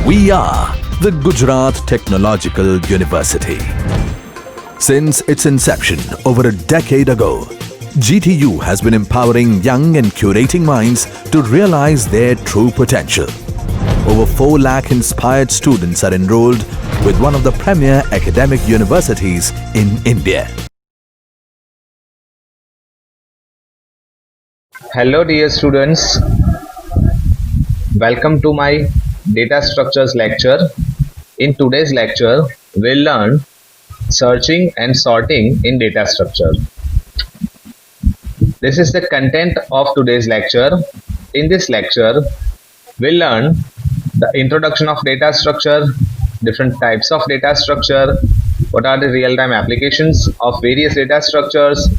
We are the Gujarat Technological University. Since its inception over a decade ago, GTU has been empowering young and curating minds to realize their true potential. Over 4 lakh inspired students are enrolled with one of the premier academic universities in India. Hello dear students, welcome to my data structures lecture. In today's lecture, we'll learn searching and sorting in data structure. This is the content of today's lecture. In this lecture, we'll learn the introduction of data structure, different types of data structure, what are the real-time applications of various data structures,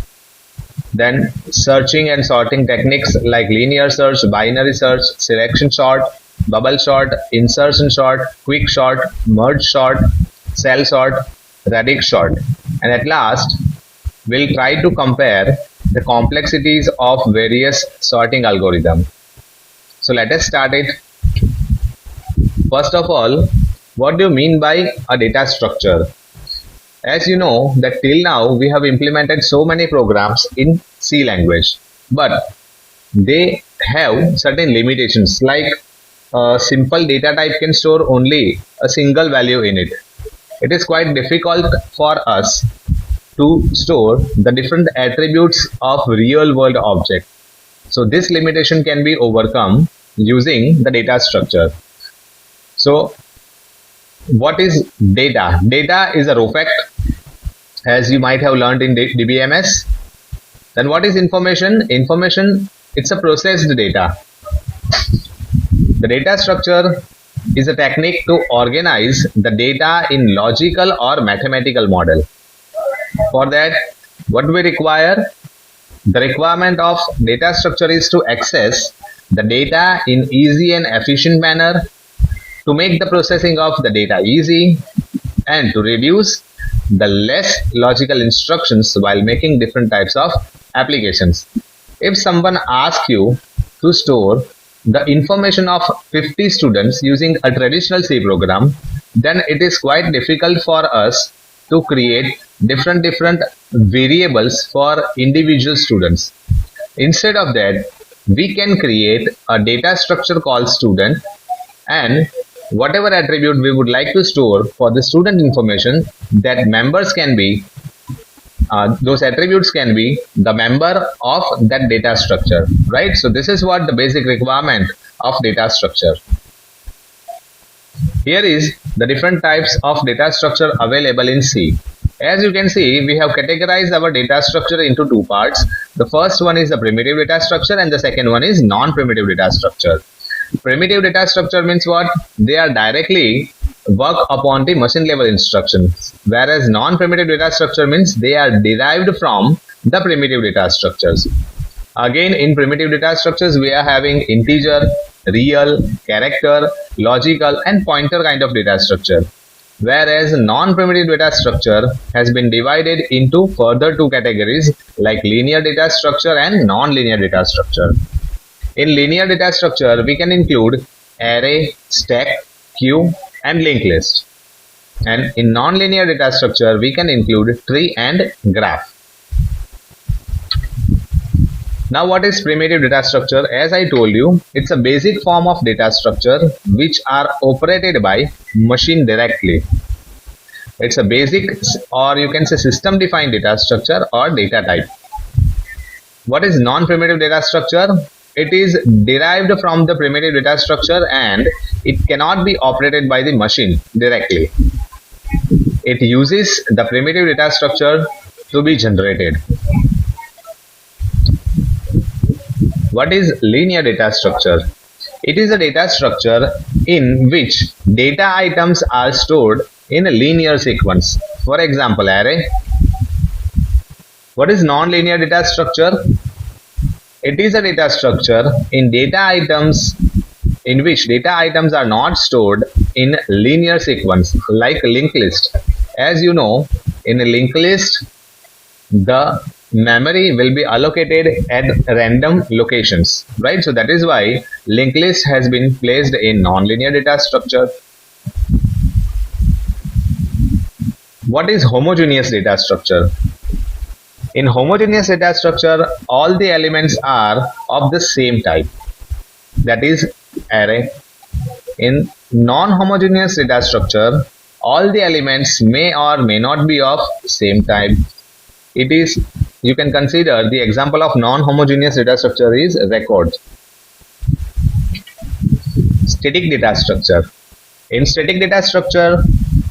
then searching and sorting techniques like linear search, binary search, selection sort, bubble sort, insertion sort, quick sort, merge sort, cell sort, radix sort, and at last we'll try to compare the complexities of various sorting algorithms. So let us start it. First of all, what do you mean by a data structure? As you know that till now we have implemented so many programs in C language, but they have certain limitations, like a simple data type can store only a single value in it. It is quite difficult for us to store the different attributes of real world object. So this limitation can be overcome using the data structure. So what is data? Data is a raw fact, as you might have learned in DBMS. Then what is information? Information, it's a processed data. The data structure is a technique to organize the data in logical or mathematical model. For that, what we require? The requirement of data structure is to access the data in easy and efficient manner, to make the processing of the data easy, and to reduce the less logical instructions while making different types of applications. If someone asks you to store the information of 50 students using a traditional C program, then it is quite difficult for us to create different variables for individual students. Instead of that, we can create a data structure called student, and whatever attribute we would like to store for the student information, that members can be those attributes can be the member of that data structure, right? So this is what the basic requirement of data structure. Here is the different types of data structure available in C. As you can see, we have categorized our data structure into 2 parts. The first one is the primitive data structure and the second one is non-primitive data structure. Primitive data structure means what? They are directly work upon the machine level instructions, whereas non-primitive data structure means they are derived from the primitive data structures. Again, in primitive data structures we are having integer, real, character, logical and pointer kind of data structure, whereas non-primitive data structure has been divided into further 2 categories like linear data structure and non-linear data structure. In linear data structure, we can include array, stack, queue, and linked list. And in non-linear data structure, we can include tree and graph. Now, what is primitive data structure? As I told you, it's a basic form of data structure which are operated by machine directly. It's a basic, or you can say system defined data structure or data type. What is non-primitive data structure? It is derived from the primitive data structure and it cannot be operated by the machine directly. It uses the primitive data structure to be generated. What is linear data structure? It is a data structure in which data items are stored in a linear sequence. For example, array. What is non-linear data structure? It is a data structure in data items in which data items are not stored in linear sequence, like linked list. As you know, in a linked list, the memory will be allocated at random locations, right? So that is why linked list has been placed in non-linear data structure. What is homogeneous data structure? In homogeneous data structure, all the elements are of the same type, that is array. In non-homogeneous data structure, all the elements may or may not be of same type. It is, you can consider the example of non-homogeneous data structure is record. Static data structure. In static data structure,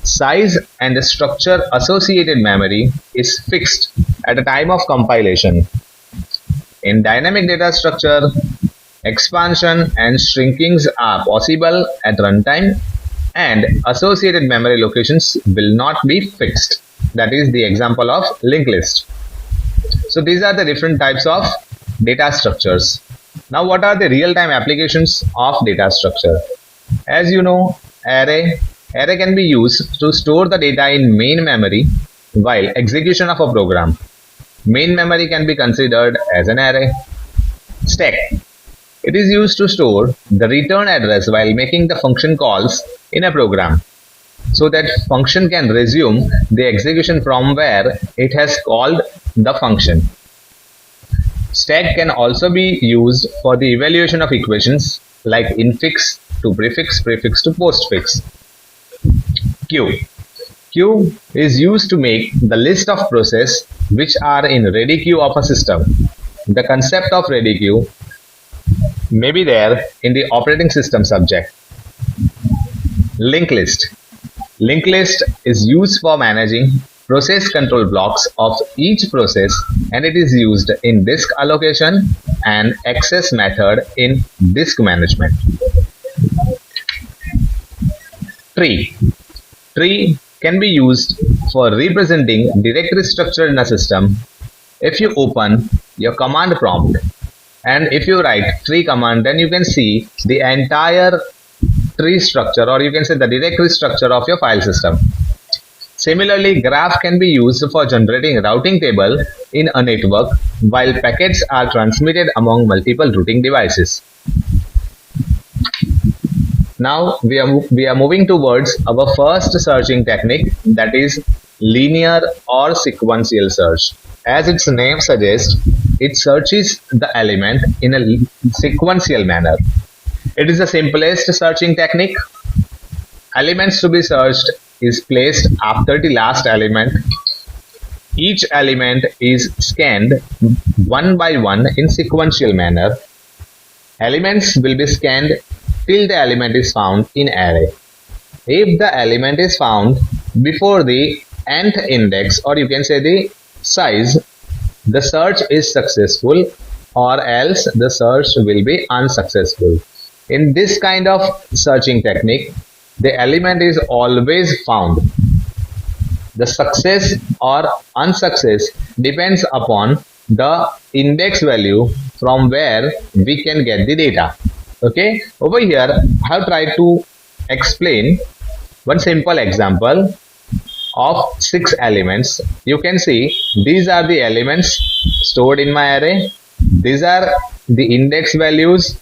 size and the structure associated memory is fixed at the time of compilation. In dynamic data structure, expansion and shrinkings are possible at runtime and associated memory locations will not be fixed. That is the example of linked list. So these are the different types of data structures. Now what are the real-time applications of data structure? As you know, array can be used to store the data in main memory while execution of a program. Main memory can be considered as an array. Stack. It is used to store the return address while making the function calls in a program, so that function can resume the execution from where it has called the function. Stack can also be used for the evaluation of equations like infix to prefix, prefix to postfix. Queue. Queue is used to make the list of processes which are in ready queue of a system. The concept of ready queue may be there in the operating system subject. Linked list. Linked list is used for managing process control blocks of each process, and it is used in disk allocation and access method in disk management. Tree. Tree can be used for representing directory structure in a system. If you open your command prompt and if you write tree command, then you can see the entire tree structure, or you can say the directory structure of your file system. Similarly, graph can be used for generating routing table in a network while packets are transmitted among multiple routing devices. Now we are moving towards our first searching technique, that is linear or sequential search. As its name suggests, it searches the element in a sequential manner. It is the simplest searching technique. Elements to be searched is placed after the last element. Each element is scanned one by one in sequential manner. Elements will be scanned till the element is found in array. If the element is found before the nth index, or you can say the size, the search is successful, or else the search will be unsuccessful. In this kind of searching technique, the element is always found. The success or unsuccess depends upon the index value from where we can get the data. Okay, over here I have tried to explain one simple example of 6 elements. You can see these are the elements stored in my array. These are the index values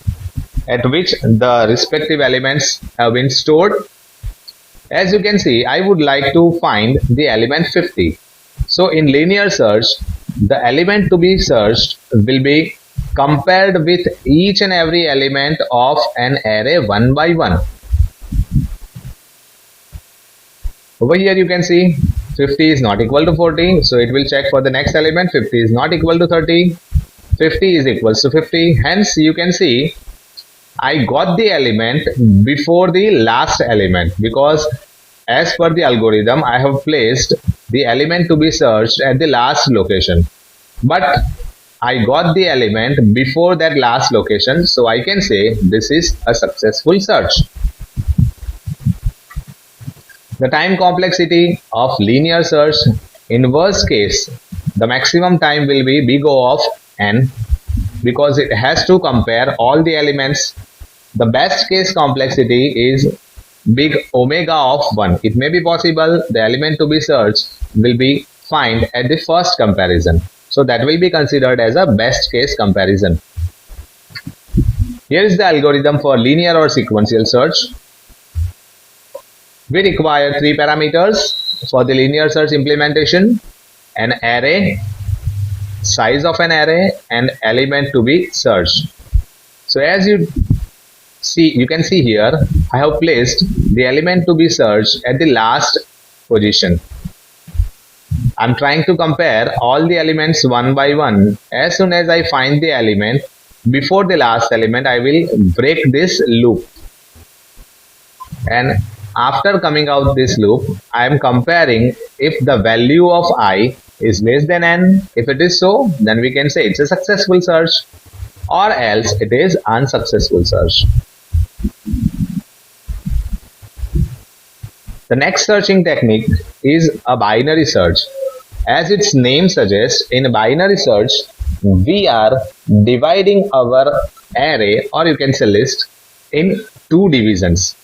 at which the respective elements have been stored. As you can see, I would like to find the element 50. So in linear search, the element to be searched will be compared with each and every element of an array one by one. Over here you can see 50 is not equal to 40, so it will check for the next element. 50 is not equal to 30, 50 is equals to 50. Hence you can see I got the element before the last element, because as per the algorithm I have placed the element to be searched at the last location, but I got the element before that last location, so I can say this is a successful search. The time complexity of linear search, in worst case the maximum time will be big O of n, because it has to compare all the elements. The best case complexity is big omega of 1. It may be possible the element to be searched will be found at the first comparison, so that will be considered as a best case comparison. Here is the algorithm for linear or sequential search. We require three parameters for the linear search implementation: an array, size of an array, and element to be searched. So as you can see here, I have placed the element to be searched at the last position. I'm trying to compare all the elements one by one. As soon as I find the element before the last element, I will break this loop. And after coming out this loop, I am comparing if the value of I is less than n. If it is so, then we can say it's a successful search, or else it is unsuccessful search. The next searching technique is a binary search. As its name suggests, in binary search, we are dividing our array, or you can say list, in two divisions.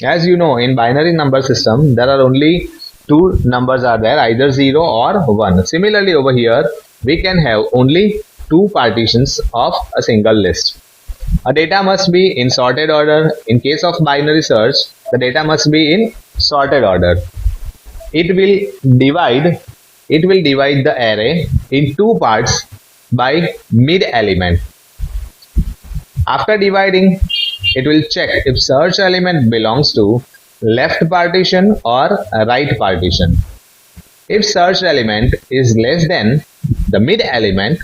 As you know, in binary number system, there are only two numbers are there, either 0 or 1. Similarly, over here, we can have only two partitions of a single list. A data must be in sorted order. In case of binary search, the data must be in sorted order. It will divide the array in two parts by mid element. After dividing, it will check if search element belongs to left partition or right partition. If search element is less than the mid element,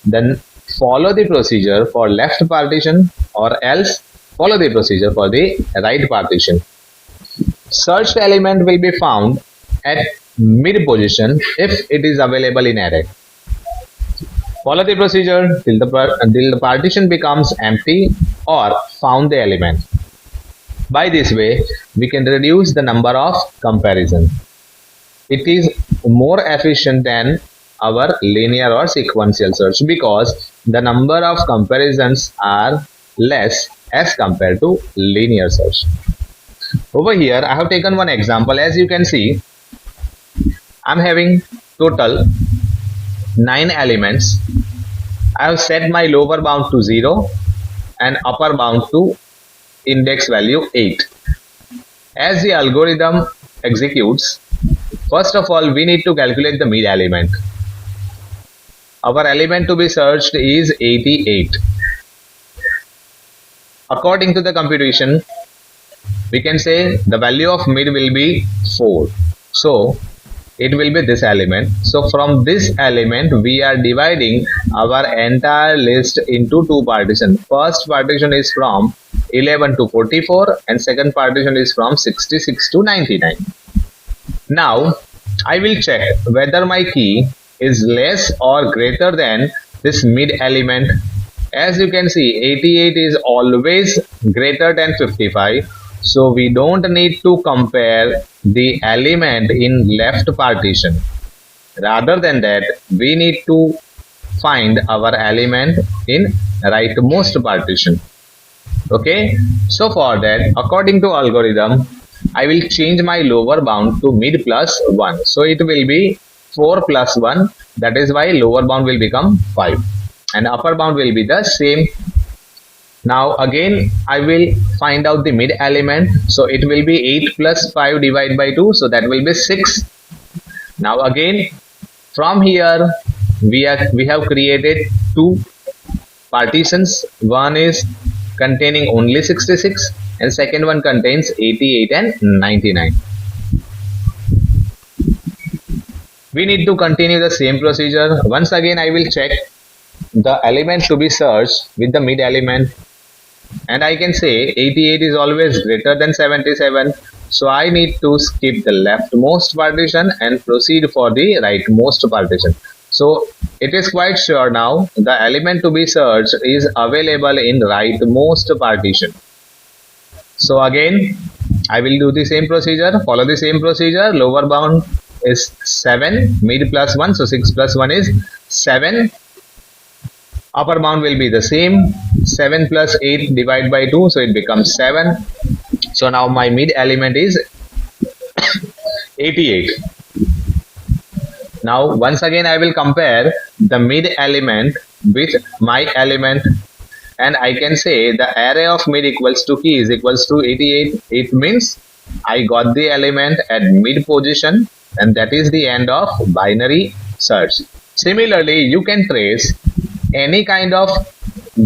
then follow the procedure for left partition, or else follow the procedure for the right partition. Searched element will be found at mid position if it is available in array. Follow the procedure till the partition becomes empty or found the element. By this way, we can reduce the number of comparison. It is more efficient than our linear or sequential search because the number of comparisons are less as compared to linear search. Over here, I have taken one example. As you can see, I am having total 9 elements. I have set my lower bound to 0 and upper bound to index value 8. As the algorithm executes, first of all, we need to calculate the mid element. Our element to be searched is 88. According to the computation, we can say the value of mid will be 4. So it will be this element. So from this element, we are dividing our entire list into two partitions. First partition is from 11 to 44 and second partition is from 66 to 99. Now I will check whether my key is less or greater than this mid element. As you can see, 88 is always greater than 55. So we don't need to compare the element in left partition. Rather than that, we need to find our element in rightmost partition. Okay, so for that, according to algorithm, I will change my lower bound to mid plus 1. So it will be 4 plus 1. That is why lower bound will become 5 and upper bound will be the same. Now again I will find out the mid element. So it will be 8 plus 5 divided by 2. So that will be 6. Now again from here we have created two partitions. One is containing only 66 and second one contains 88 and 99. We need to continue the same procedure. Once again I will check the element to be searched with the mid element, and I can say 88 is always greater than 77. So I need to skip the leftmost partition and proceed for the rightmost partition. So it is quite sure now the element to be searched is available in rightmost partition. So again I will do the same procedure, follow the same procedure. Lower bound is 7, mid plus 1, so 6 plus 1 is 7. Upper bound will be the same, 7 plus 8 divided by 2, so it becomes 7. So now my mid element is 88. Now once again I will compare the mid element with my element, and I can say the array of mid equals to key is equals to 88. It means I got the element at mid position, and that is the end of binary search. Similarly, you can trace any kind of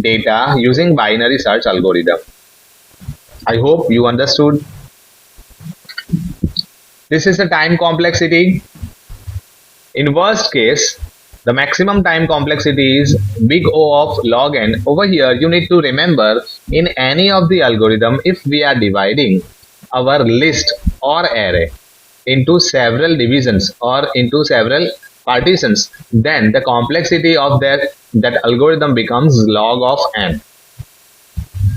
data using binary search algorithm. I hope you understood. This is the time complexity. In worst case, the maximum time complexity is big O of log n. Over here, you need to remember in any of the algorithm, if we are dividing our list or array into several divisions or into several partitions, then the complexity of that algorithm becomes log of n.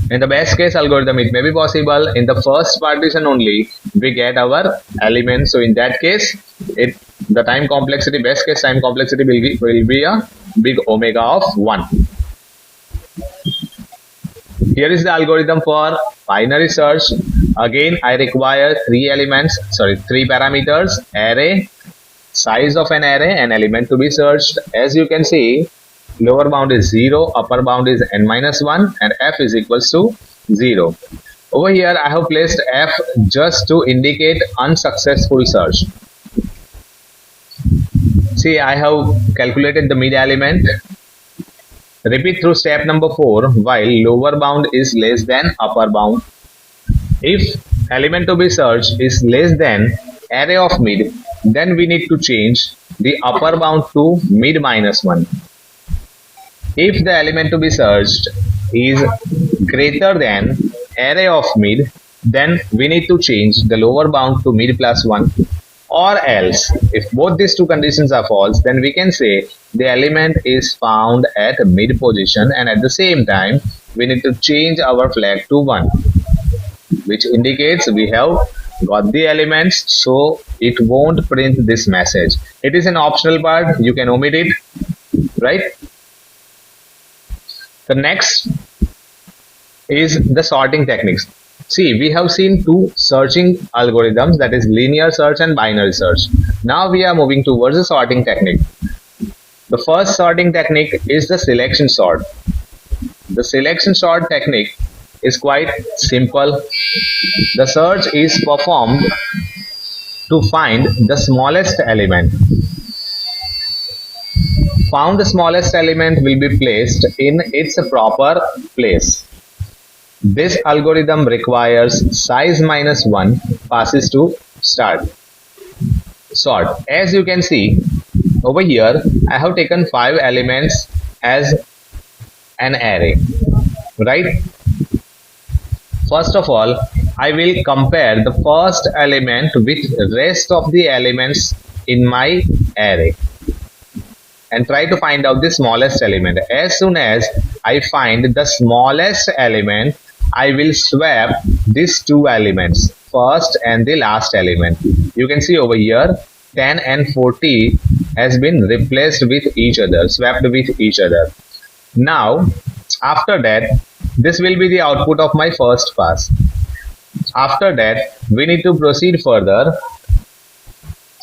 In the best case algorithm, it may be possible in the first partition only we get our element. So in that case, the time complexity, best case time complexity will be a big omega of 1. Here is the algorithm for binary search. Again, I require three parameters: array, size of an array, and element to be searched. As you can see, lower bound is 0, upper bound is n-1, and f is equals to 0. Over here, I have placed f just to indicate unsuccessful search. See, I have calculated the mid element. Repeat through step number 4 while lower bound is less than upper bound. If element to be searched is less than array of mid, then we need to change the upper bound to mid minus 1. If the element to be searched is greater than array of mid, then we need to change the lower bound to mid plus 1. Or else, if both these two conditions are false, then we can say the element is found at mid position, and at the same time we need to change our flag to 1, which indicates we have got the elements, so it won't print this message. It is an optional part, you can omit it, right? The next is the sorting techniques. See, we have seen two searching algorithms, that is linear search and binary search. Now we are moving towards the sorting technique. The first sorting technique is the selection sort. The selection sort technique is quite simple. The search is performed to find the smallest element. Found the smallest element will be placed in its proper place. This algorithm requires size minus 1 passes to sort. As you can see over here, I have taken 5 elements as an array, right? First of all, I will compare the first element with rest of the elements in my array and try to find out the smallest element. As soon as I find the smallest element, I will swap these two elements, first and the last element. You can see over here 10 and 40 has been replaced with each other, swapped with each other. Now after that, this will be the output of my first pass. After that, we need to proceed further.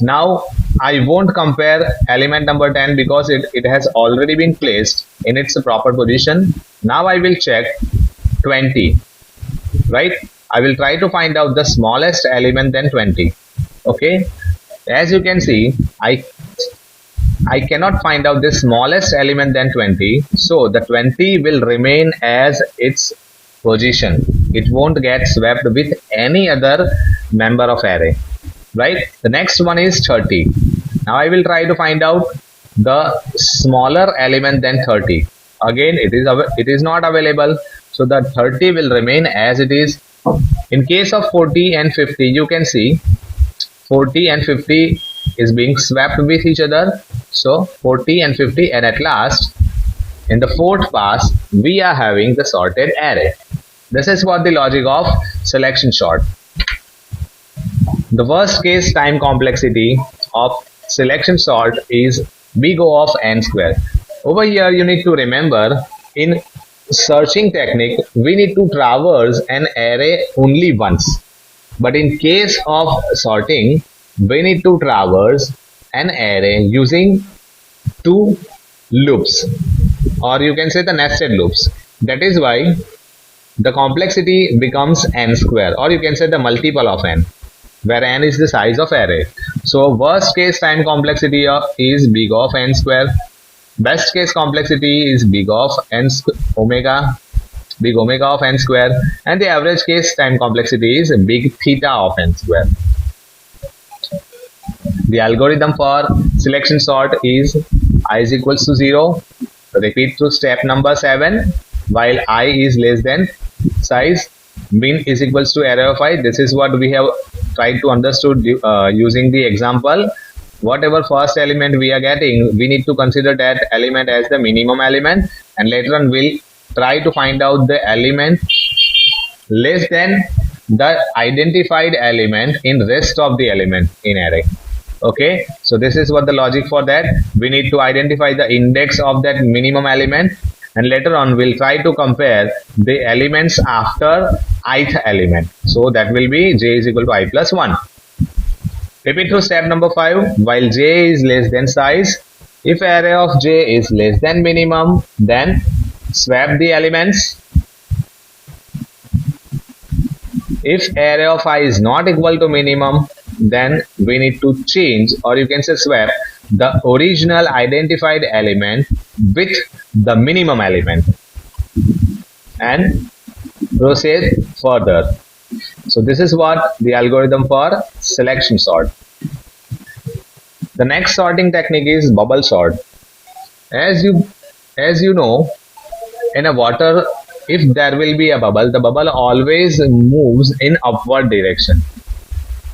Now I won't compare element number 10 because it has already been placed in its proper position. Now I will check 20, right? I will try to find out the smallest element than 20. Okay, as you can see, I cannot find out the smallest element than 20, so the 20 will remain as its position. It won't get swapped with any other member of array, right? The next one is 30. Now I will try to find out the smaller element than 30. Again, it is not available, so the 30 will remain as it is. In case of 40 and 50, you can see 40 and 50 is being swapped with each other. So 40 and 50, and at last in the fourth pass we are having the sorted array. This is what the logic of selection sort. The worst case time complexity of selection sort is big O of n square. Over here you need to remember, in searching technique we need to traverse an array only once, but in case of sorting we need to traverse an array using two loops, or you can say the nested loops. That is why the complexity becomes n square, or you can say the multiple of n. where n is the size of array. So worst case time complexity is big of n square. Best case complexity is big of big omega of n square, and the average case time complexity is big theta of n square. The algorithm for selection sort is I is equals to 0. Repeat through step number 7. While I is less than size, min is equals to array of I. This is what we have tried to understood using the example. Whatever first element we are getting, we need to consider that element as the minimum element, and later on we'll try to find out the element less than the identified element in rest of the element in array. Okay, so this is what the logic for that. We need to identify the index of that minimum element, and later on we'll try to compare the elements after ith element. So that will be j is equal to I plus 1. Repeat through step number 5. While j is less than size, if array of j is less than minimum, then swap the elements. If array of I is not equal to minimum, then we need to change, or you can say swap, the original identified element with the minimum element and proceed further. So this is what the algorithm for selection sort. The next sorting technique is bubble sort. As you know, in a water, if there will be a bubble, the bubble always moves in upward direction.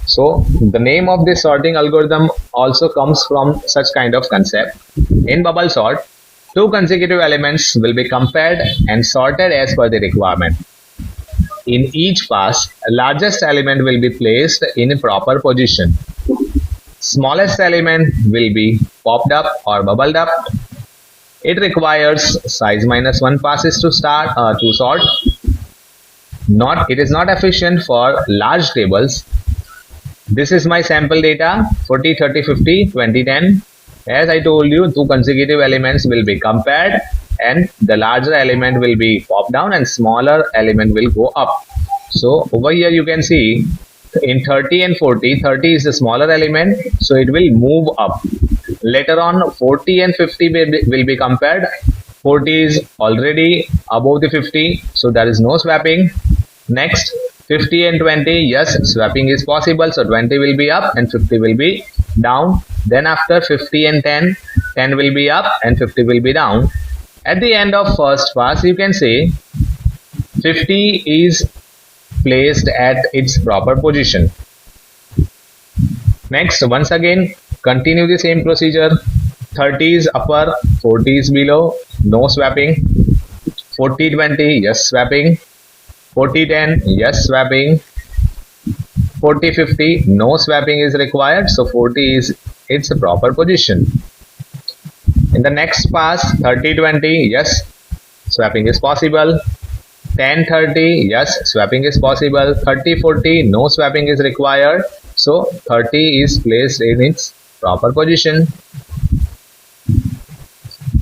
So the name of this sorting algorithm also comes from such kind of concept. In bubble sort, two consecutive elements will be compared and sorted as per the requirement. In each pass, largest element will be placed in a proper position. Smallest element will be popped up or bubbled up. It requires size minus 1 passes to sort. It is not efficient for large tables. This is my sample data 40, 30, 50, 20, 10. As I told you, two consecutive elements will be compared, and the larger element will be popped down and smaller element will go up. So over here you can see in 30 and 40, 30 is the smaller element, so it will move up. Later on 40 and 50 will be compared. 40 is already above the 50, so there is no swapping. Next 50 and 20, yes, swapping is possible, so 20 will be up and 50 will be down. Then after 50 and 10, 10 will be up and 50 will be down. At the end of first pass, you can say 50 is placed at its proper position. Next, once again, continue the same procedure. 30 is upper, 40 is below, no swapping. 40 20, yes, swapping. 40 10, yes, swapping. 40 50, no swapping is required, so 40 is its proper position. In the next pass, 30 20, yes, swapping is possible. 10 30, yes, swapping is possible. 30 40, no swapping is required, so 30 is placed in its proper position.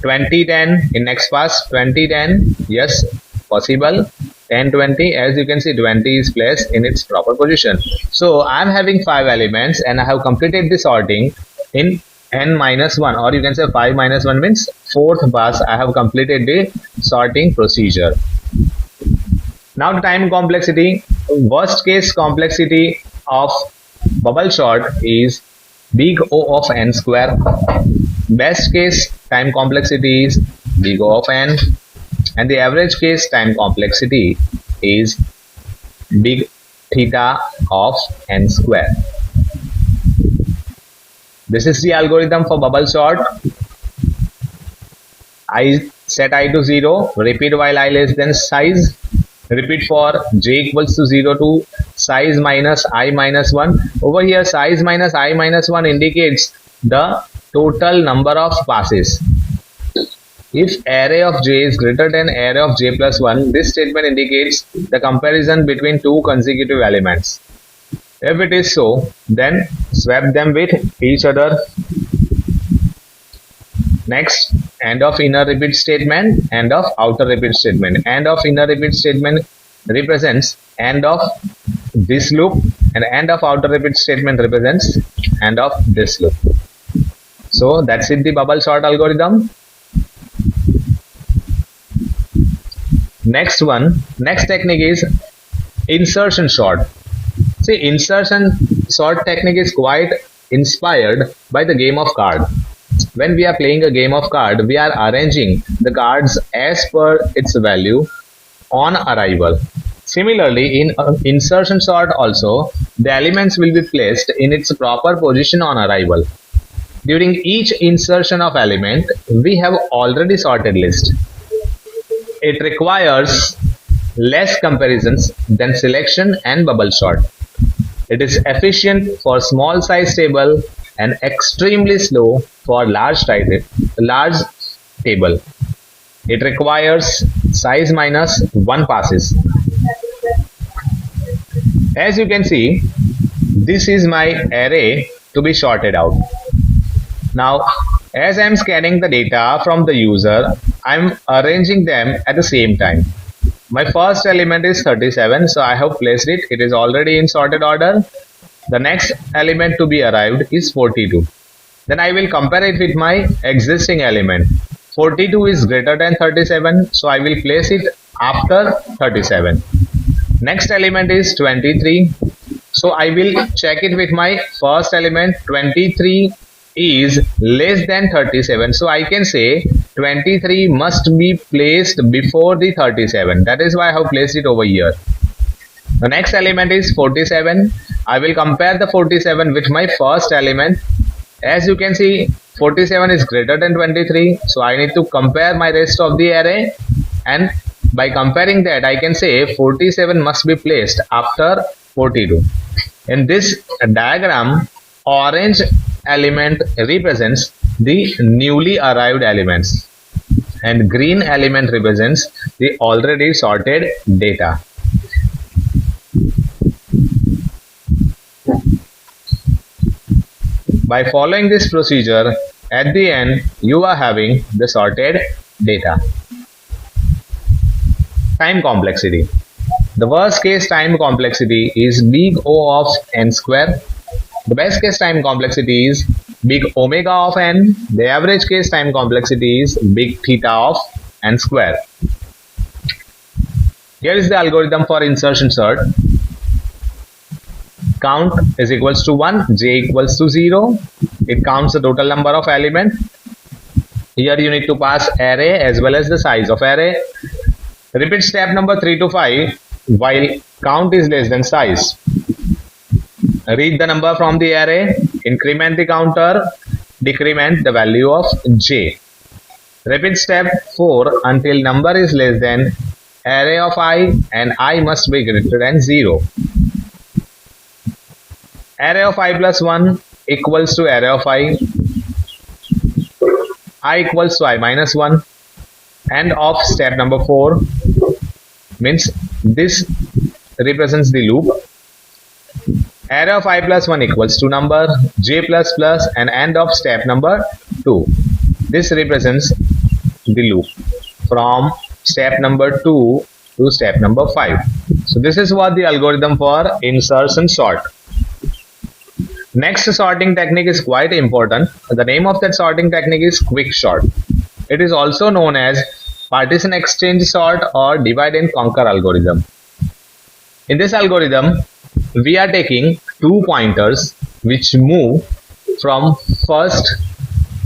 20 10, in next pass, 20 10, yes, possible. 10 20, as you can see, 20 is placed in its proper position. So I am having 5 elements and I have completed the sorting in n minus 1, or you can say 5 minus 1 means 4th pass I have completed the sorting procedure. Now the time complexity. Worst case complexity of bubble sort is big O of n square. Best case time complexity is big O of n, and the average case time complexity is big theta of n square. This is the algorithm for bubble sort. I set I to 0, repeat while I less than size, repeat for j equals to 0 to size minus I minus 1. Over here size minus I minus 1 indicates the total number of passes. If array of j is greater than array of j plus 1, this statement indicates the comparison between two consecutive elements. If it is so, then swap them with each other. Next, end of inner repeat statement, end of outer repeat statement. End of inner repeat statement represents end of this loop, and end of outer repeat statement represents end of this loop. So that's it, the bubble sort algorithm. Next technique is insertion sort. See, insertion sort technique is quite inspired by the game of card. When we are playing a game of card, we are arranging the cards as per its value on arrival. Similarly, in insertion sort also, the elements will be placed in its proper position on arrival. During each insertion of element, we have already sorted list. It requires less comparisons than selection and bubble sort. It is efficient for small size table and extremely slow for large table. It requires size minus 1 passes. As you can see, this is my array to be sorted out. Now, as I am scanning the data from the user, I am arranging them at the same time. My first element is 37, so I have placed it. It is already in sorted order. The next element to be arrived is 42. Then I will compare it with my existing element. 42 is greater than 37, so I will place it after 37. Next element is 23. So I will check it with my first element. 23 is less than 37. So I can say 23 must be placed before the 37. That is why I have placed it over here. The next element is 47. I will compare the 47 with my first element. As you can see, 47 is greater than 23. So I need to compare my rest of the array, and by comparing that, I can say 47 must be placed after 42. In this diagram, orange element represents the newly arrived elements and green element represents the already sorted data. By following this procedure, at the end you are having the sorted data. Time complexity. The worst case time complexity is big O of n square. The best case time complexity is big omega of n. The average case time complexity is big theta of n square. Here is the algorithm for insertion sort. Count is equals to 1, j equals to 0. It counts the total number of elements. Here you need to pass array as well as the size of array. Repeat step number 3 to 5 while count is less than size. Read the number from the array, increment the counter, decrement the value of j. Repeat step 4 until number is less than array of I and I must be greater than 0. Array of I plus 1 equals to array of I equals to I minus 1. End of step number 4 means this represents the loop. Array of I plus 1 equals to number, j plus plus, and end of step number 2. This represents the loop from step number 2 to step number 5. So this is what the algorithm for insertion sort. Next sorting technique is quite important. The name of that sorting technique is quick sort. It is also known as partition exchange sort or divide and conquer algorithm. In this algorithm, we are taking two pointers which move from first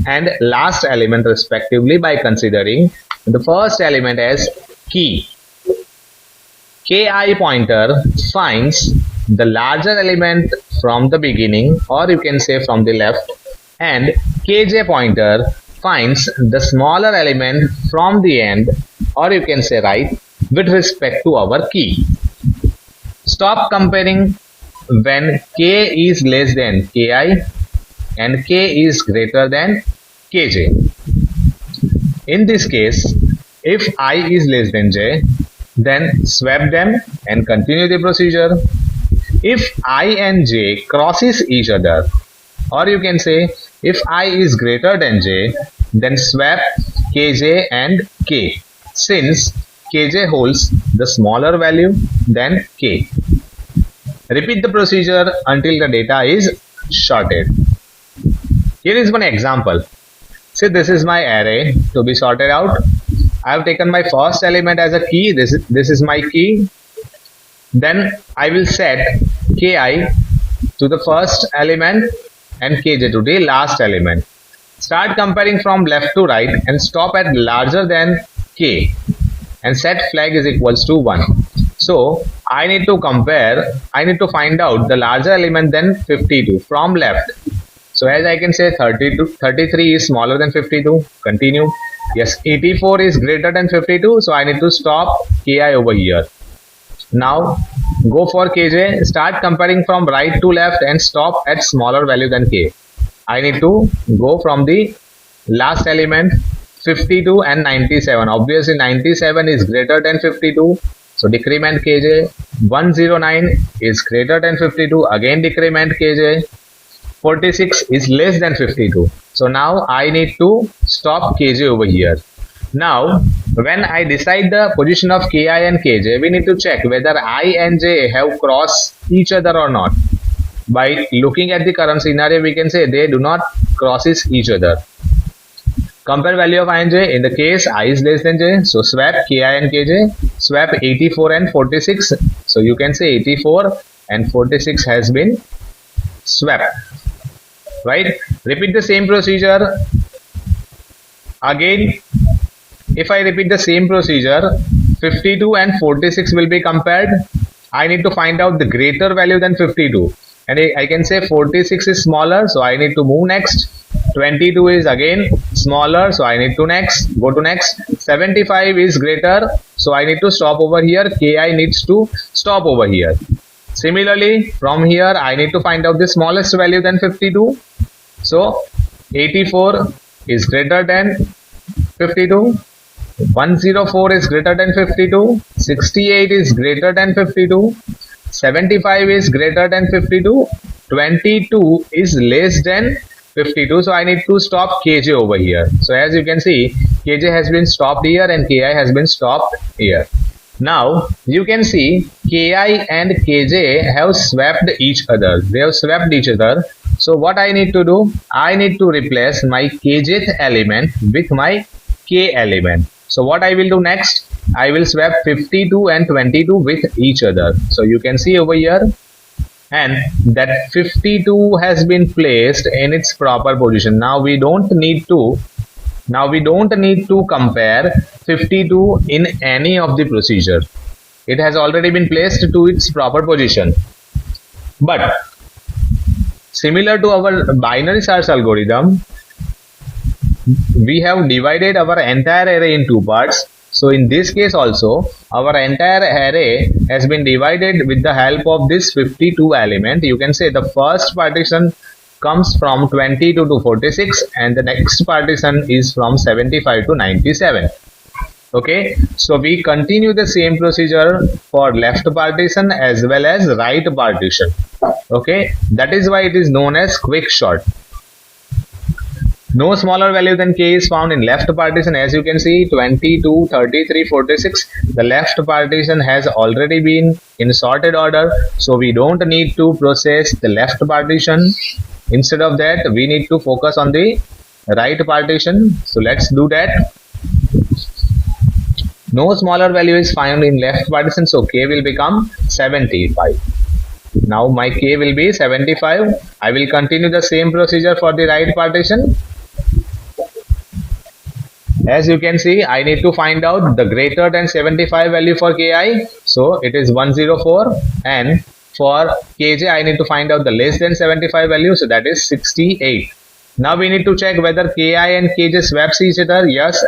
and last element respectively by considering the first element as key. Ki pointer finds the larger element from the beginning, or you can say from the left, and kj pointer finds the smaller element from the end, or you can say right, with respect to our key. Stop comparing when k is less than ki and k is greater than kj. In this case, if I is less than j, then swap them and continue the procedure. If I and j crosses each other, or you can say if I is greater than j, then swap kj and k, since kj holds the smaller value than k. Repeat the procedure until the data is sorted. Here is one example. Say this is my array to be sorted out. I have taken my first element as a key. This is my key. Then I will set ki to the first element and kj to the last element. Start comparing from left to right and stop at larger than k and set flag is equals to 1. So I need to find out the larger element than 52 from left. So as I can say 33 is smaller than 52. Continue. Yes, 84 is greater than 52. So I need to stop ki over here. Now go for kj, start comparing from right to left and stop at smaller value than k. I need to go from the last element 52 and 97. Obviously 97 is greater than 52. So decrement kj. 109 is greater than 52. Again decrement kj. 46 is less than 52. So now I need to stop kj over here. Now when I decide the position of ki and kj, we need to check whether I and j have crossed each other or not. By looking at the current scenario, we can say they do not crosses each other. Compare value of I and j. In the case I is less than j, so swap ki and kj. Swap 84 and 46. So you can say 84 and 46 has been swapped. Right? Repeat the same procedure. Again, if I repeat the same procedure, 52 and 46 will be compared. I need to find out the greater value than 52. And I can say 46 is smaller, so I need to move next. 22 is again smaller, so I need to go to next. 75 is greater, so I need to stop over here. Ki needs to stop over here. Similarly, from here I need to find out the smallest value than 52. So 84 is greater than 52. 104 is greater than 52. 68 is greater than 52. 75 is greater than 52. 22 is less than 52. So I need to stop kj over here. So as you can see, kj has been stopped here and ki has been stopped here. Now you can see ki and kj have swapped each other. They have swapped each other. So what I need to do? I need to replace my kjth element with my k element. So what I will do next? I will swap 52 and 22 with each other. So you can see over here, and that 52 has been placed in its proper position. Now we don't need to compare 52 in any of the procedure. It has already been placed to its proper position. But similar to our binary search algorithm, we have divided our entire array in two parts. So in this case also, our entire array has been divided with the help of this 52 element. You can say the first partition comes from 22 to 46 and the next partition is from 75 to 97. Okay, so we continue the same procedure for left partition as well as right partition. Okay, that is why it is known as quick sort. No smaller value than k is found in left partition. As you can see, 22, 33, 46. The left partition has already been in sorted order. So we don't need to process the left partition. Instead of that, we need to focus on the right partition. So let's do that. No smaller value is found in left partition. So k will become 75. Now my k will be 75. I will continue the same procedure for the right partition. As you can see, I need to find out the greater than 75 value for ki. So it is 104, and for kj I need to find out the less than 75 value. So that is 68. Now we need to check whether ki and kj swaps each other. Yes,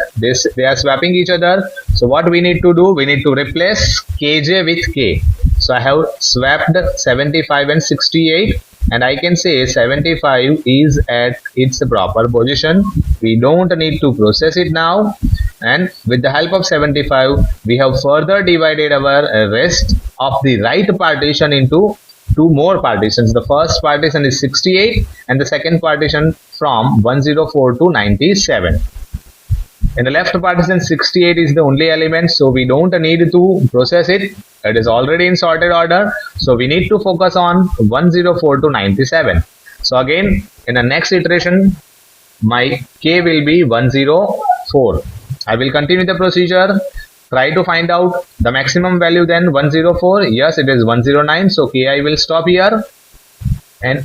they are swapping each other. So what we need to do? We need to replace kj with k. So I have swapped 75 and 68. And I can say 75 is at its proper position. We don't need to process it now. And with the help of 75, we have further divided our rest of the right partition into two more partitions. The first partition is 68 and the second partition from 104 to 97. In the left partition, 68 is the only element, so we don't need to process it. It is already in sorted order. So we need to focus on 104 to 97. So again, in the next iteration, my k will be 104. I will continue the procedure. Try to find out the maximum value then 104. Yes, it is 109. So ki will stop here. And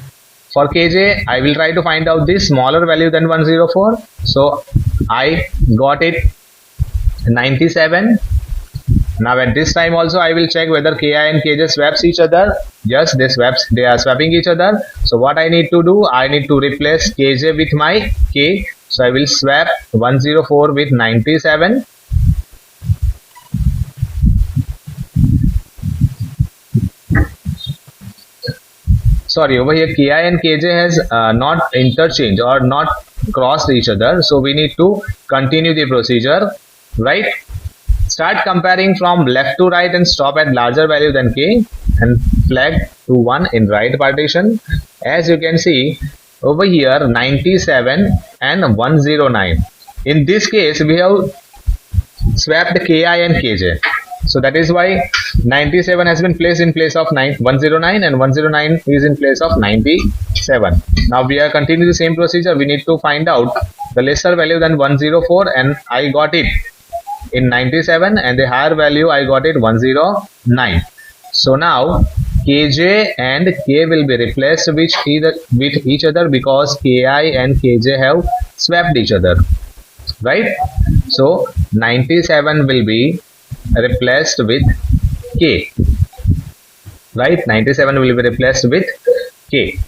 for kj, I will try to find out the smaller value than 104. So I got it 97. Now at this time also I will check whether ki and kj swaps each other. Yes, they are swapping each other. So what I need to do, I need to replace kj with my k. So I will swap 104 with 97. Sorry, over here ki and kj has not interchanged or not crossed each other, so we need to continue the procedure, right? Start comparing from left to right and stop at larger value than k and flag to 1 in right partition. As you can see over here, 97 and 109. In this case we have swapped ki and kj. So that is why 97 has been placed in place of 109 and 109 is in place of 97. Now we are continuing the same procedure. We need to find out the lesser value than 104 and I got it in 97 and the higher value I got it 109. So now kj and k will be replaced with each other because ki and kj have swapped each other, right? So 97 will be replaced with k, right? 97 will be replaced with k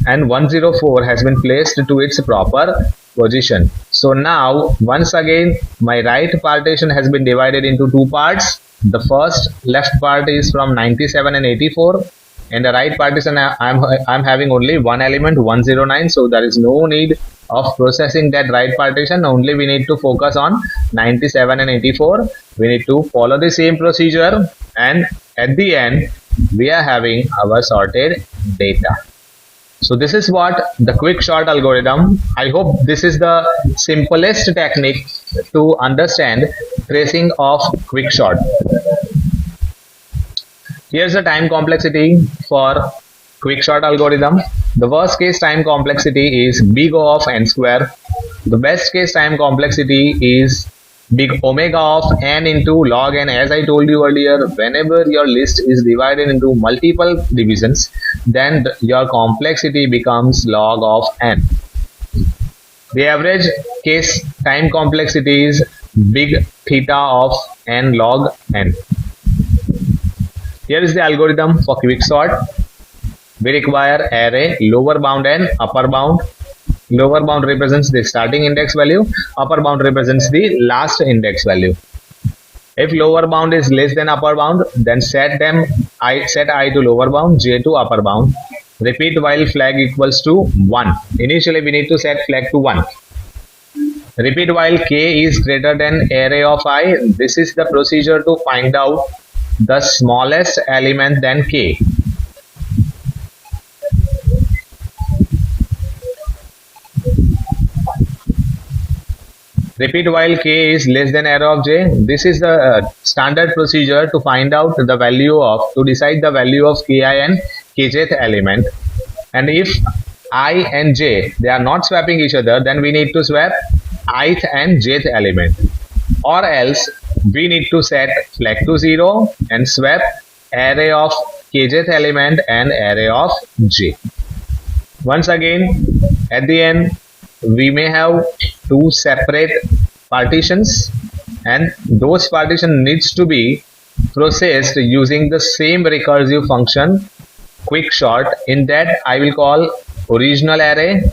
and 104 has been placed to its proper position. So now once again my right partition has been divided into two parts. The first left part is from 97 and 84, and the right partition I'm having only one element 109, so there is no need of processing that right partition. Only we need to focus on 97 and 84. We need to follow the same procedure and at the end we are having our sorted data. So this is what the quick sort algorithm. I hope this is the simplest technique to understand tracing of quick sort. Here's the time complexity for quick sort algorithm. The worst case time complexity is big O of n square. The best case time complexity is big omega of n into log n. As I told you earlier, whenever your list is divided into multiple divisions, then your complexity becomes log of n. The average case time complexity is big theta of n log n. Here is the algorithm for quick sort. We require array, lower bound and upper bound. Lower bound represents the starting index value, upper bound represents the last index value. If lower bound is less than upper bound, then set I to lower bound, j to upper bound. Repeat while flag equals to 1. Initially we need to set flag to 1. Repeat while k is greater than array of I. This is the procedure to find out the smallest element than k. Repeat while k is less than array of j. This is the standard procedure to find out the value of, to decide the value of ki and kjth element. And if I and j, they are not swapping each other, then we need to swap ith and jth element. Or else we need to set flag to 0 and swap array of kjth element and array of j. Once again, at the end, we may have two separate partitions and those partition needs to be processed using the same recursive function quick sort. In that I will call original array,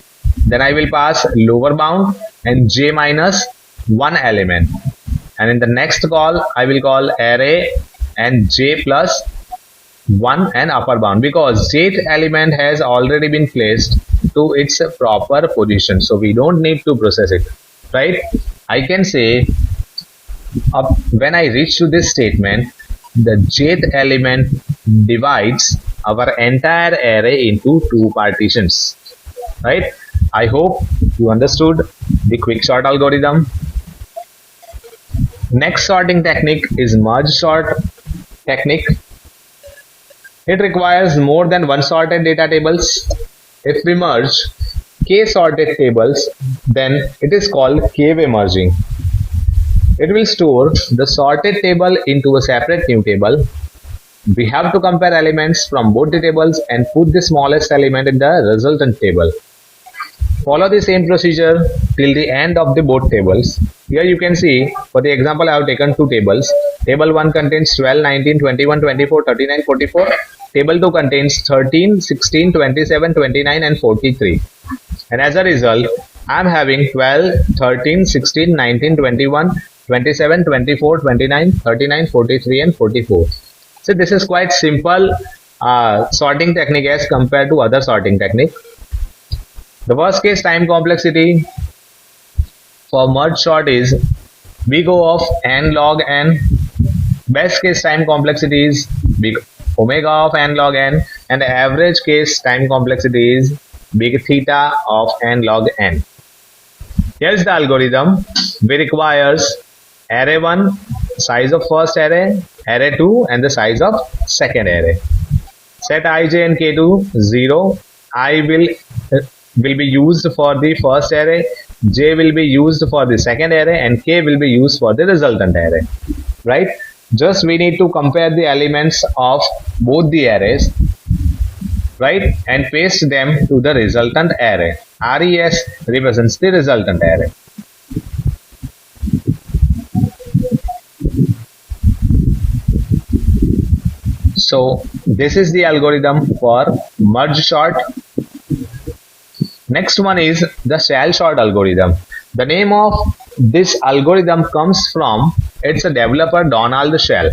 then I will pass lower bound and j minus one element, and in the next call I will call array and j plus 1 and upper bound, because jth element has already been placed to its proper position, so we don't need to process it, right? I can say when I reach to this statement, the jth element divides our entire array into two partitions, right? I hope you understood the quick sort algorithm. Next sorting technique is merge sort technique. It requires more than one sorted data tables. If we merge k sorted tables, then it is called k-way merging. It will store the sorted table into a separate new table. We have to compare elements from both the tables and put the smallest element in the resultant table. Follow the same procedure till the end of the both tables. Here you can see, for the example, I have taken two tables. Table 1 contains 12, 19, 21, 24, 39, 44. Table 2 contains 13, 16, 27, 29 and 43. And as a result, I am having 12, 13, 16, 19, 21, 27, 24, 29, 39, 43 and 44. So this is quite simple sorting technique as compared to other sorting technique. The worst case time complexity for merge sort is we go of n log n. Best case time complexity is big omega of n log n, and the average case time complexity is big theta of n log n. Here's the algorithm. We requires array 1, size of first array, array 2 and the size of second array. Set ij and k to 0. I will be used for the first array, j will be used for the second array and k will be used for the resultant array, right? Just we need to compare the elements of both the arrays, right, and paste them to the resultant array. RES represents the resultant array. So this is the algorithm for merge sort. Next one is the shell sort algorithm. The name of this algorithm comes from its developer Donald Shell.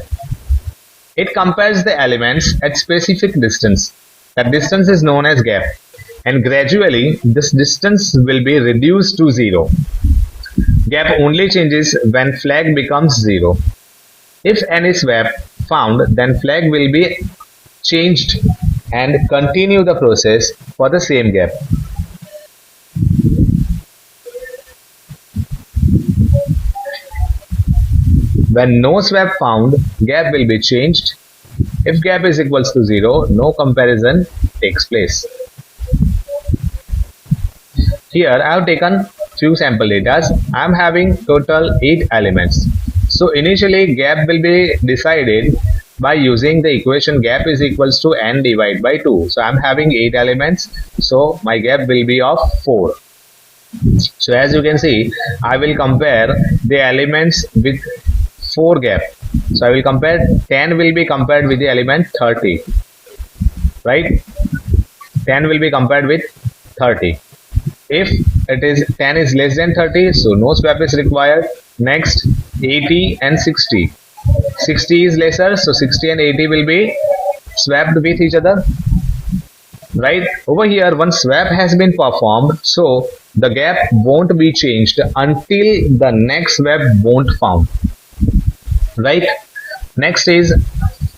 It compares the elements at specific distance. That distance is known as gap, and gradually this distance will be reduced to 0. Gap only changes when flag becomes 0. If any swap found, then flag will be changed and continue the process for the same gap. When no swap found, gap will be changed. If gap is equals to 0, no comparison takes place. Here I have taken few sample data. I am having total 8 elements. So initially gap will be decided by using the equation gap is equals to n divided by 2. So I am having 8 elements. So my gap will be of 4. So as you can see, I will compare the elements with 4 gap. So I will compare 10 will be compared with the element 30, right? 10 will be compared with 30. If it is 10 is less than 30, so no swap is required. Next 80 and 60. 60 is lesser, so 60 and 80 will be swapped with each other, right? Over here one swap has been performed, so the gap won't be changed until the next swap won't found, right? Next is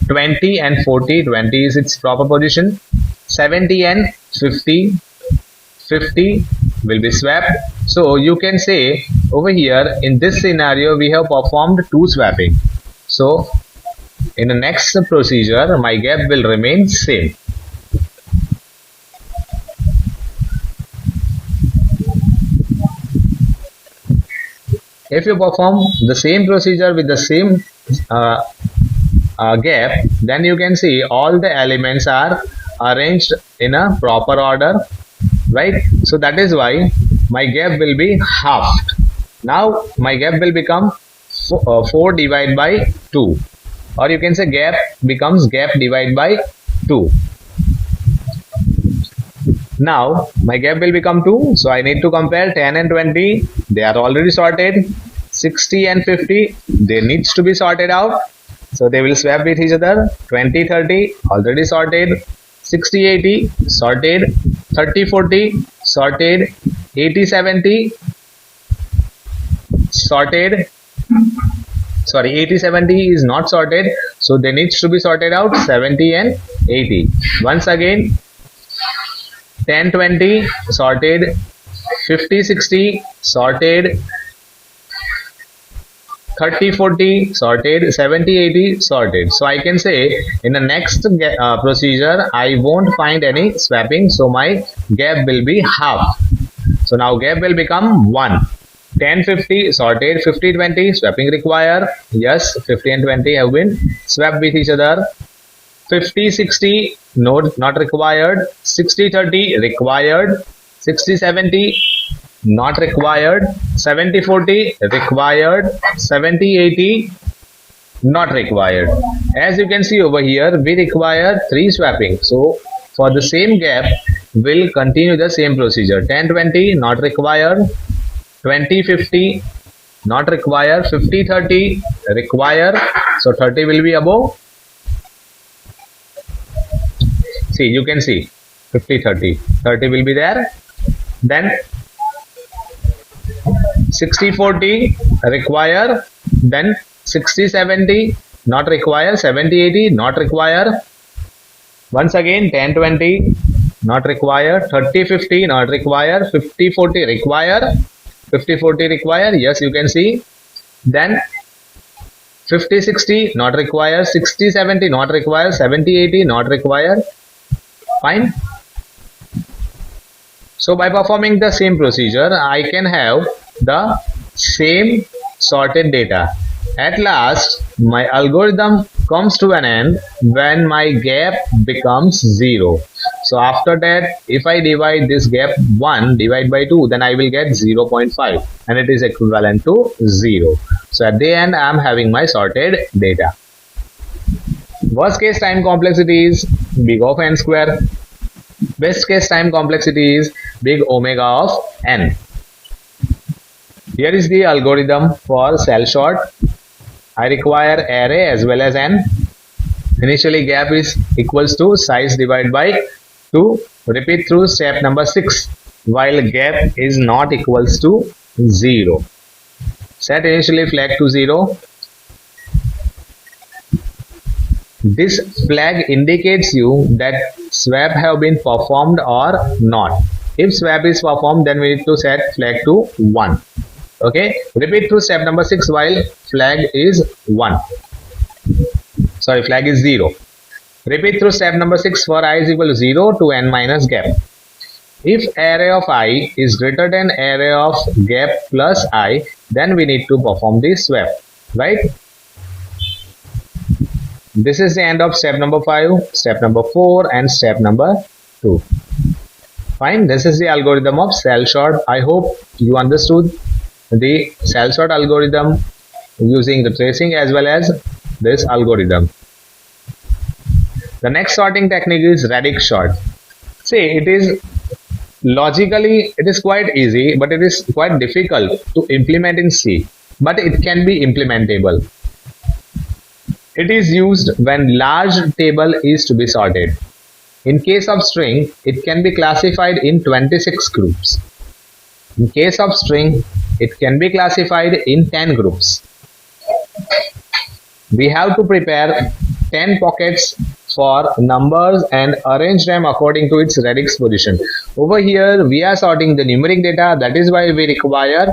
20 and 40. 20 is its proper position. 70 and 50. 50 will be swapped. So you can say over here in this scenario we have performed 2 swapping. So in the next procedure my gap will remain same. If you perform the same procedure with the same gap, then you can see all the elements are arranged in a proper order, right? So that is why my gap will be halved. Now my gap will become 4 divided by 2, or you can say gap becomes gap divided by 2. Now my gap will become 2, so I need to compare 10 and 20. They are already sorted. 60 and 50, they needs to be sorted out, so they will swap with each other. 20 30 already sorted. 60 80 sorted. 30 40 sorted. 80 70 sorted. Sorry, 80 70 is not sorted, so they needs to be sorted out. 70 and 80. Once again 10 20 sorted. 50-60 sorted, 30-40 sorted, 70-80 sorted. So I can say in the next procedure I won't find any swapping, so my gap will be half. So now gap will become 1. 10-50 sorted, 50-20 swapping required. Yes, 50 and 20 have been swapped with each other. 50-60 not required. 60-30 required. 60-70 not required. 70-40 required. 70-80 not required. As you can see over here, we require 3 swapping. So for the same gap, we'll continue the same procedure. 10-20 not required. 20-50 not required. 50-30 required. So 30 will be above. See, you can see 50-30. 30 will be there. Then 60-40 require. Then 60-70 not require. 70-80 not require. Once again 10-20 not require. 30-50 not require. 50-40 require. 50-40 require. Yes, you can see. Then 50-60 not require. 60-70 not require. 70-80 not require. Fine. So by performing the same procedure, I can have the same sorted data. At last, my algorithm comes to an end when my gap becomes 0. So after that, if I divide this gap 1 divide by 2, then I will get 0.5 and it is equivalent to 0. So at the end, I am having my sorted data. Worst case time complexity is big of n square. Best case time complexity is big omega of n. Here is the algorithm for cell sort. I require array as well as n. Initially gap is equals to size divided by 2. Repeat through step number 6 while gap is not equals to 0. Set initially flag to 0. This flag indicates you that swap have been performed or not. If swap is performed, then we need to set flag to 1. Okay, repeat through step number 6 while flag is 1. Sorry, flag is 0. Repeat through step number 6 for I is equal to 0 to n minus gap. If array of I is greater than array of gap plus I, then we need to perform the swap, right? This is the end of step number 5, step number 4 and step number 2. Fine, this is the algorithm of cell sort. I hope you understood the cell sort algorithm using the tracing as well as this algorithm. The next sorting technique is radix sort. See, it is logically it is quite easy, but it is quite difficult to implement in C, but it can be implementable. It is used when large table is to be sorted. In case of string, it can be classified in 26 groups. In case of string, it can be classified in 10 groups. We have to prepare 10 pockets for numbers and arrange them according to its radix position. Over here, we are sorting the numeric data. That is why we require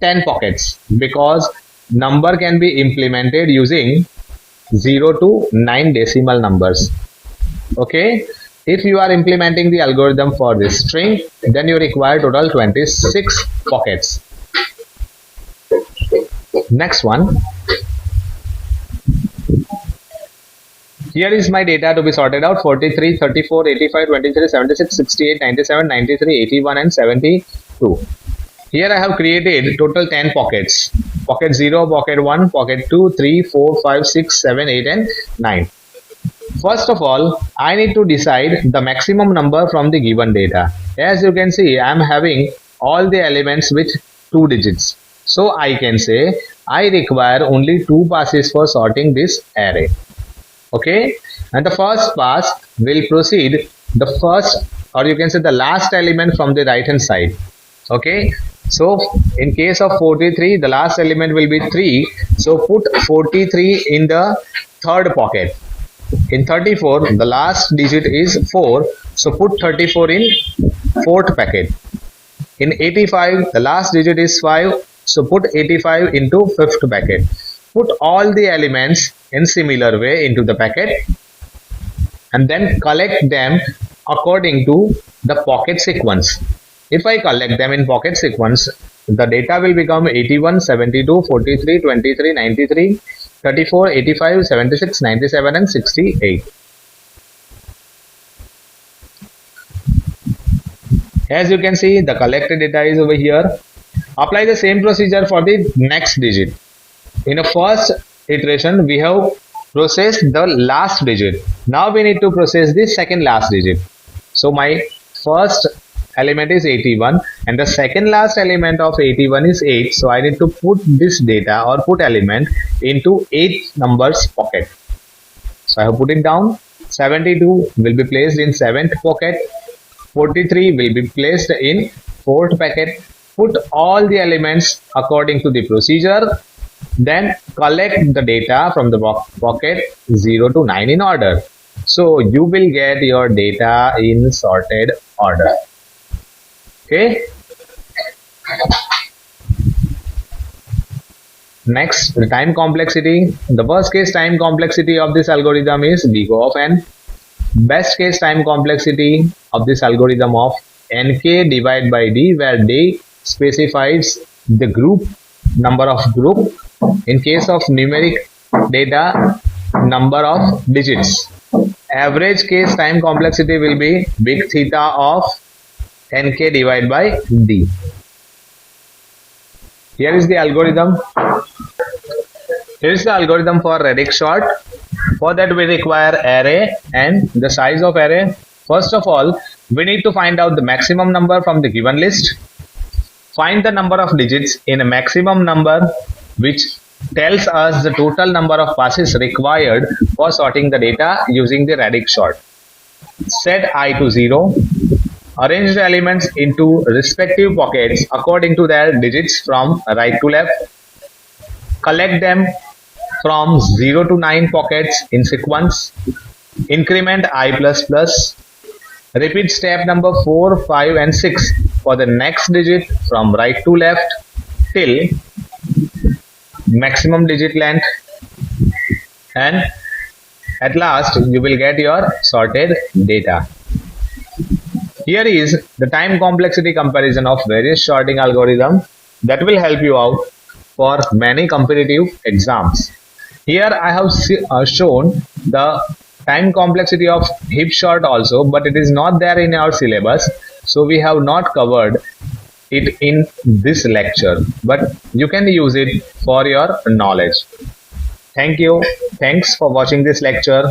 10 pockets, because number can be implemented using 0 to 9 decimal numbers. Okay, if you are implementing the algorithm for this string, then you require total 26 pockets. Next one. Here is my data to be sorted out: 43, 34, 85, 23, 76, 68, 97, 93, 81 and 72. Here I have created total 10 pockets. Pocket 0, pocket 1, pocket 2, 3, 4, 5, 6, 7, 8 and 9. First of all, I need to decide the maximum number from the given data. As you can see, I am having all the elements with 2 digits. So I can say I require only 2 passes for sorting this array. Okay, and the first pass will proceed the first, or you can say the last element from the right hand side. Okay, so in case of 43, the last element will be 3. So put 43 in the third pocket. In 34, the last digit is 4. So put 34 in fourth packet. In 85, the last digit is 5, so put 85 into fifth bracket. Put all the elements in similar way into the packet and then collect them according to the pocket sequence. If I collect them in pocket sequence, the data will become 81, 72, 43, 23, 93, 34, 85, 76, 97 and 68. As you can see, the collected data is over here. Apply the same procedure for the next digit. In the first iteration, we have processed the last digit. Now we need to process the second last digit. So my first element is 81 and the second last element of 81 is 8. So I need to put this data or put element into 8 numbers pocket. So I have put it down. 72 will be placed in 7th pocket. 43 will be placed in 4th packet. Put all the elements according to the procedure. Then collect the data from the pocket 0 to 9 in order. So you will get your data in sorted order. Okay. Next, the time complexity. The worst case time complexity of this algorithm is big O of n. Best case time complexity of this algorithm of nk divided by d, where d specifies the group number of group. In case of numeric data, number of digits. Average case time complexity will be big theta of nk divided by d. Here is the algorithm. Here is the algorithm for Radix sort. For that we require array and the size of array. First of all, we need to find out the maximum number from the given list. Find the number of digits in a maximum number, which tells us the total number of passes required for sorting the data using the Radix sort. Set I to 0. Arrange the elements into respective pockets according to their digits from right to left. Collect them from 0 to 9 pockets in sequence. Increment I++. Repeat step number 4, 5 and 6 for the next digit from right to left till maximum digit length, and at last you will get your sorted data. Here is the time complexity comparison of various sorting algorithms that will help you out for many competitive exams. Here I have shown the time complexity of heap sort also, but it is not there in our syllabus, so we have not covered it in this lecture, but you can use it for your knowledge. Thank you. Thanks for watching this lecture.